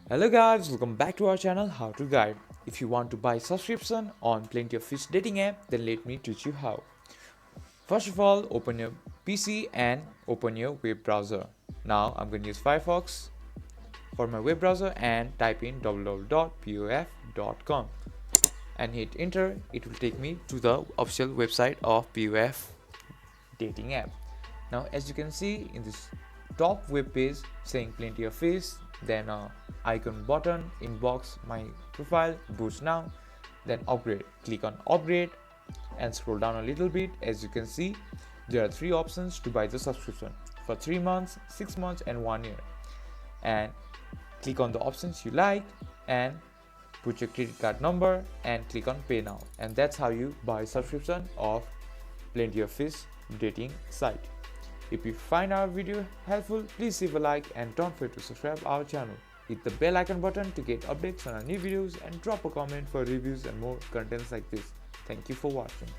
Hello guys, welcome back to our channel How to Guide. If you want to buy subscription on Plenty of Fish dating app, then let me teach you how. First of all, open your PC and open your web browser. Now I'm going to use Firefox for my web browser and type in www.pof.com and hit enter. It will take me to the official website of POF dating app. Now as you can see in this top web page saying Plenty of Fish, then icon button, inbox, my profile, boost now, then upgrade. Click on upgrade and scroll down a little bit. As you can see, there are 3 options to buy the subscription for 3 months, 6 months and 1 year. And click on the options you like and put your credit card number and click on pay now. And that's how you buy subscription of Plenty of Fish dating site. If you find our video helpful, please leave a like and don't forget to subscribe our channel. Hit the bell icon button to get updates on our new videos and drop a comment for reviews and more contents like this. Thank you for watching.